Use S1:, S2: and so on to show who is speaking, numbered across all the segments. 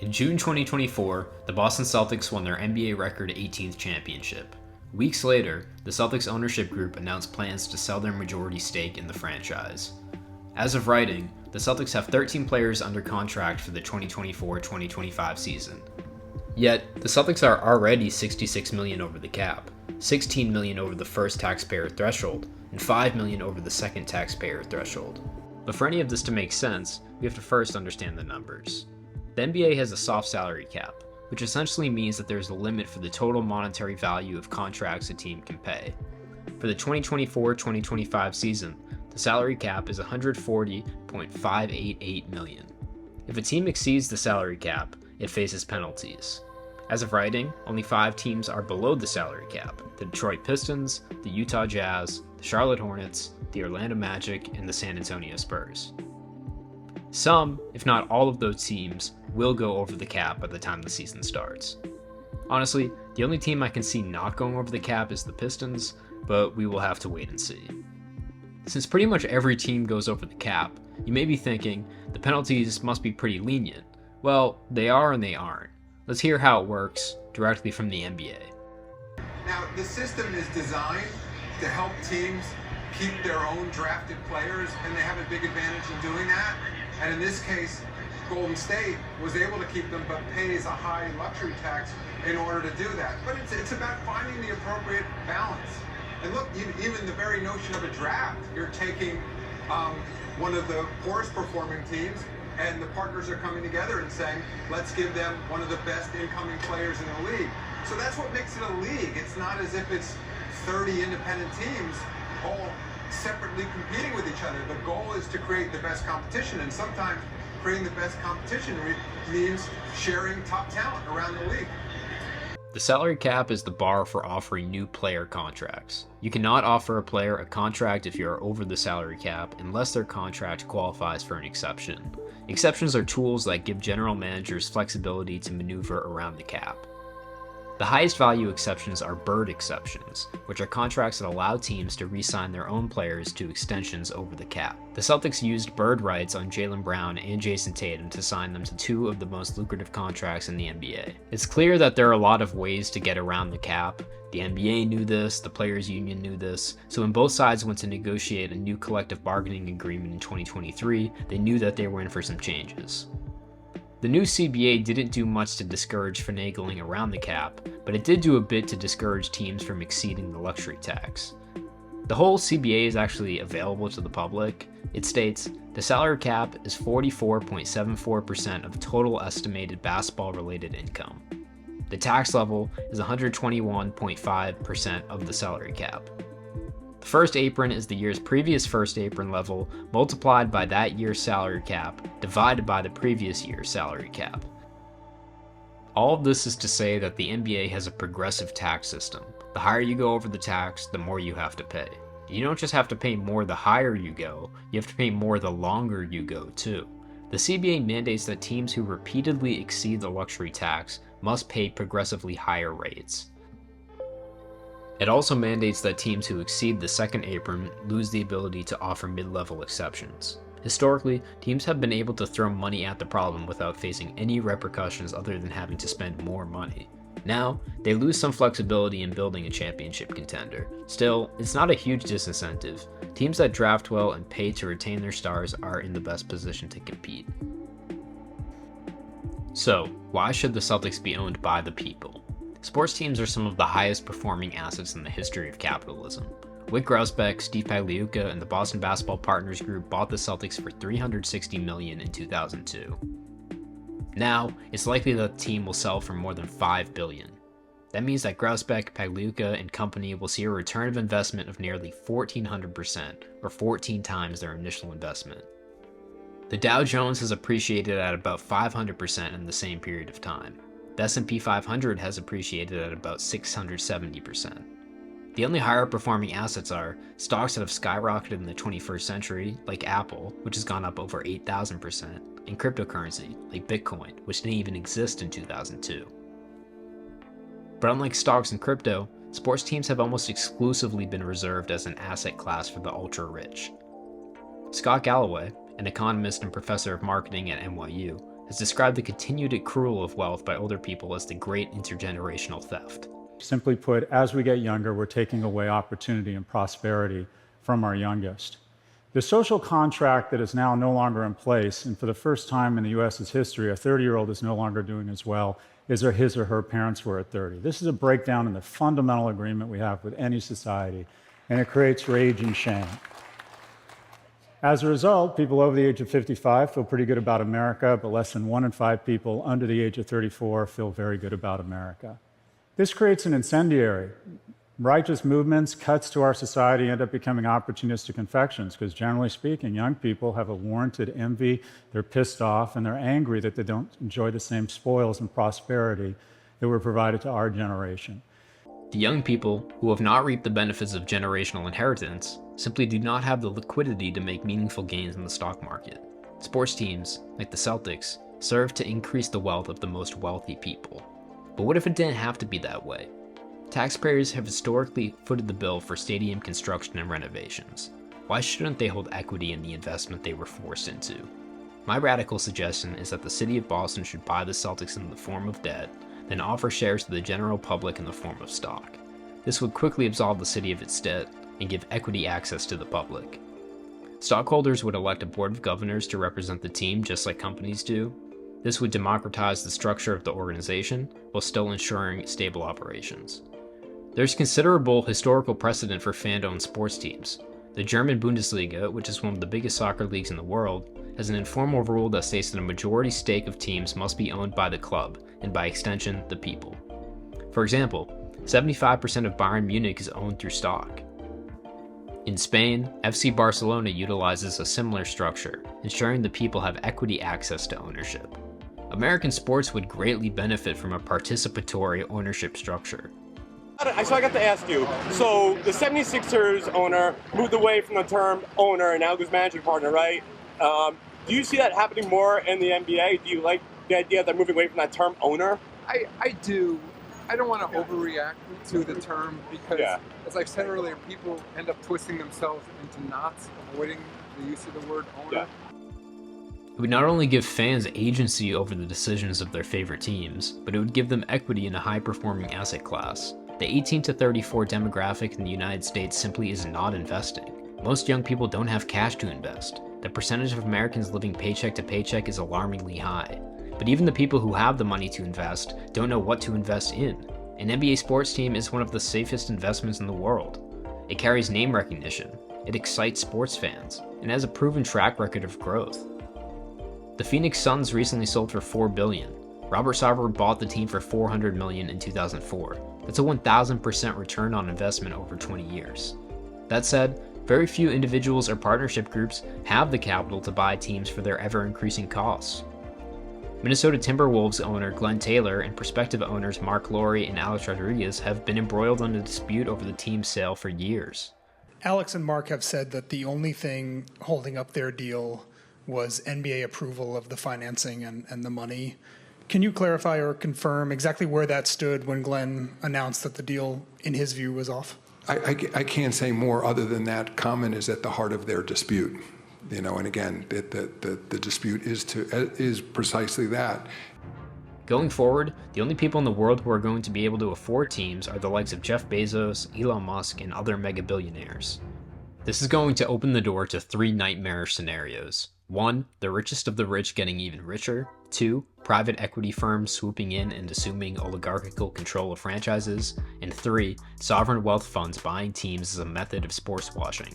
S1: In June 2024, the Boston Celtics won their NBA record 18th championship. Weeks later, the Celtics ownership group announced plans to sell their majority stake in the franchise. As of writing, the Celtics have 13 players under contract for the 2024-2025 season. Yet, the Celtics are already $66 million over the cap, $16 million over the first taxpayer threshold, and $5 million over the second taxpayer threshold. But for any of this to make sense, we have to first understand the numbers. The NBA has a soft salary cap, which essentially means that there's a limit for the total monetary value of contracts a team can pay. For the 2024-2025 season, the salary cap is $140.588 million. If a team exceeds the salary cap, it faces penalties. As of writing, only 5 teams are below the salary cap: the Detroit Pistons, the Utah Jazz, the Charlotte Hornets, the Orlando Magic, and the San Antonio Spurs. Some, if not all of those teams, will go over the cap by the time the season starts. Honestly, the only team I can see not going over the cap is the Pistons, but we will have to wait and see. Since pretty much every team goes over the cap, you may be thinking, the penalties must be pretty lenient. Well, they are and they aren't. Let's hear how it works directly from the NBA.
S2: Now, the system is designed to help teams keep their own drafted players, and they have a big advantage in doing that. And in this case, Golden State was able to keep them, but pays a high luxury tax in order to do that. But it's about finding the appropriate balance. And look, even the very notion of a draft, you're taking one of the poorest performing teams, and the partners are coming together and saying, let's give them one of the best incoming players in the league. So that's what makes it a league. It's not as if it's 30 independent teams all separately competing with each other. The goal is to create the best competition, and sometimes creating the best competition means sharing top talent around the league.
S1: The salary cap is the bar for offering new player contracts. You cannot offer a player a contract if you are over the salary cap unless their contract qualifies for an exception. Exceptions are tools that give general managers flexibility to maneuver around the cap. The highest value exceptions are bird exceptions, which are contracts that allow teams to re-sign their own players to extensions over the cap. The Celtics used bird rights on Jaylen Brown and Jason Tatum to sign them to 2 of the most lucrative contracts in the NBA. It's clear that there are a lot of ways to get around the cap. The NBA knew this, the Players Union knew this, so when both sides went to negotiate a new collective bargaining agreement in 2023, they knew that they were in for some changes. The new CBA didn't do much to discourage finagling around the cap, but it did do a bit to discourage teams from exceeding the luxury tax. The whole CBA is actually available to the public. It states, the salary cap is 44.74% of total estimated basketball-related income. The tax level is 121.5% of the salary cap. The first apron is the year's previous first apron level multiplied by that year's salary cap divided by the previous year's salary cap. All of this is to say that the NBA has a progressive tax system. The higher you go over the tax, the more you have to pay. You don't just have to pay more the higher you go, you have to pay more the longer you go too. The CBA mandates that teams who repeatedly exceed the luxury tax must pay progressively higher rates. It also mandates that teams who exceed the second apron lose the ability to offer mid-level exceptions. Historically, teams have been able to throw money at the problem without facing any repercussions other than having to spend more money. Now, they lose some flexibility in building a championship contender. Still, it's not a huge disincentive. Teams that draft well and pay to retain their stars are in the best position to compete. So, why should the Celtics be owned by the people? Sports teams are some of the highest performing assets in the history of capitalism. Wyc Grousbeck, Steve Pagliuca, and the Boston Basketball Partners Group bought the Celtics for $360 million in 2002. Now, it's likely that the team will sell for more than $5 billion. That means that Grousbeck, Pagliuca, and company will see a return of investment of nearly 1,400%, or 14 times their initial investment. The Dow Jones has appreciated at about 500% in the same period of time. The S&P 500 has appreciated at about 670%. The only higher performing assets are stocks that have skyrocketed in the 21st century, like Apple, which has gone up over 8,000%, and cryptocurrency, like Bitcoin, which didn't even exist in 2002. But unlike stocks and crypto, sports teams have almost exclusively been reserved as an asset class for the ultra-rich. Scott Galloway, an economist and professor of marketing at NYU, has described the continued accrual of wealth by older people as the great intergenerational theft.
S3: Simply put, as we get younger, we're taking away opportunity and prosperity from our youngest. The social contract that is now no longer in place, and for the first time in the U.S.'s history, a 30-year-old is no longer doing as well as his or her parents were at 30. This is a breakdown in the fundamental agreement we have with any society, and it creates rage and shame. As a result, people over the age of 55 feel pretty good about America, but less than 1 in 5 people under the age of 34 feel very good about America. This creates an incendiary. Righteous movements, cuts to our society end up becoming opportunistic infections because, generally speaking, young people have a warranted envy, they're pissed off, and they're angry that they don't enjoy the same spoils and prosperity that were provided to our generation.
S1: The young people, who have not reaped the benefits of generational inheritance, simply do not have the liquidity to make meaningful gains in the stock market. Sports teams, like the Celtics, serve to increase the wealth of the most wealthy people. But what if it didn't have to be that way? Taxpayers have historically footed the bill for stadium construction and renovations. Why shouldn't they hold equity in the investment they were forced into? My radical suggestion is that the city of Boston should buy the Celtics in the form of debt, then offer shares to the general public in the form of stock. This would quickly absolve the city of its debt and give equity access to the public. Stockholders would elect a board of governors to represent the team just like companies do. This would democratize the structure of the organization while still ensuring stable operations. There's considerable historical precedent for fan-owned sports teams. The German Bundesliga, which is one of the biggest soccer leagues in the world, has an informal rule that states that a majority stake of teams must be owned by the club, and by extension, the people. For example, 75% of Bayern Munich is owned through stock. In Spain, FC Barcelona utilizes a similar structure, ensuring the people have equity access to ownership. American sports would greatly benefit from a participatory ownership structure.
S4: So I got to ask you, so the 76ers owner moved away from the term owner and now goes managing partner, right? Do you see that happening more in the NBA? Do you like the idea that they're moving away from that term owner?
S2: I do. I don't want to overreact to the term because, as I said earlier, people end up twisting themselves into knots, avoiding the use of the word owner.
S1: It would not only give fans agency over the decisions of their favorite teams, but it would give them equity in a high-performing asset class. The 18 to 34 demographic in the United States simply is not investing. Most young people don't have cash to invest. The percentage of Americans living paycheck to paycheck is alarmingly high. But even the people who have the money to invest don't know what to invest in. An NBA sports team is one of the safest investments in the world. It carries name recognition, it excites sports fans, and has a proven track record of growth. The Phoenix Suns recently sold for $4 billion. Robert Sarver bought the team for $400 million in 2004. That's a 1,000% return on investment over 20 years. That said, very few individuals or partnership groups have the capital to buy teams for their ever-increasing costs. Minnesota Timberwolves owner Glenn Taylor and prospective owners Mark Lowry and Alex Rodriguez have been embroiled in a dispute over the team's sale for years.
S5: Alex and Mark have said that the only thing holding up their deal was NBA approval of the financing and the money. Can you clarify or confirm exactly where that stood when Glenn announced that the deal, in his view, was off?
S6: I can't say more other than that comment is at the heart of their dispute. And again, the dispute is precisely that.
S1: Going forward, the only people in the world who are going to be able to afford teams are the likes of Jeff Bezos, Elon Musk, and other mega billionaires. This is going to open the door to 3 nightmarish scenarios. 1, the richest of the rich getting even richer. 2, private equity firms swooping in and assuming oligarchical control of franchises. And 3, sovereign wealth funds buying teams as a method of sports washing.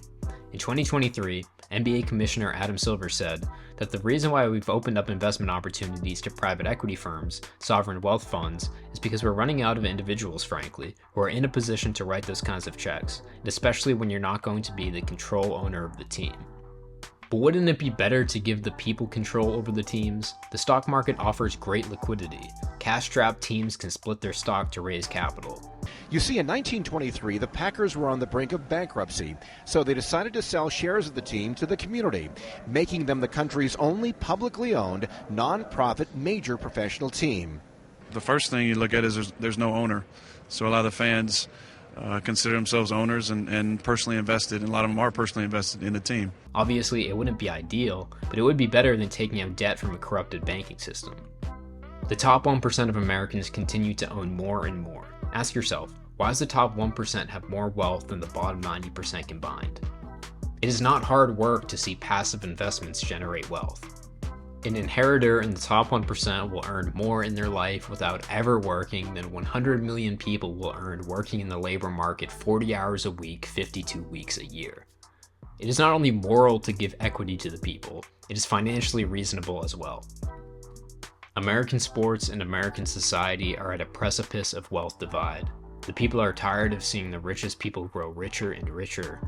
S1: In 2023, NBA Commissioner Adam Silver said that the reason why we've opened up investment opportunities to private equity firms, sovereign wealth funds, is because we're running out of individuals, frankly, who are in a position to write those kinds of checks, and especially when you're not going to be the control owner of the team. But wouldn't it be better to give the people control over the teams? The stock market offers great liquidity. Cash-strapped teams can split their stock to raise capital.
S7: You see, in 1923, the Packers were on the brink of bankruptcy, so they decided to sell shares of the team to the community, making them the country's only publicly owned, non-profit major professional team.
S8: The first thing you look at is there's no owner, so a lot of the fans consider themselves owners and personally invested, and a lot of them are personally invested in the team.
S1: Obviously, it wouldn't be ideal, but it would be better than taking out debt from a corrupted banking system. The top 1% of Americans continue to own more and more. Ask yourself, why does the top 1% have more wealth than the bottom 90% combined? It is not hard work to see passive investments generate wealth. An inheritor in the top 1% will earn more in their life without ever working than 100 million people will earn working in the labor market 40 hours a week, 52 weeks a year. It is not only moral to give equity to the people, it is financially reasonable as well. American sports and American society are at a precipice of wealth divide. The people are tired of seeing the richest people grow richer and richer.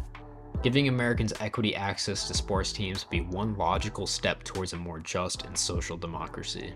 S1: Giving Americans equity access to sports teams would be one logical step towards a more just and social democracy.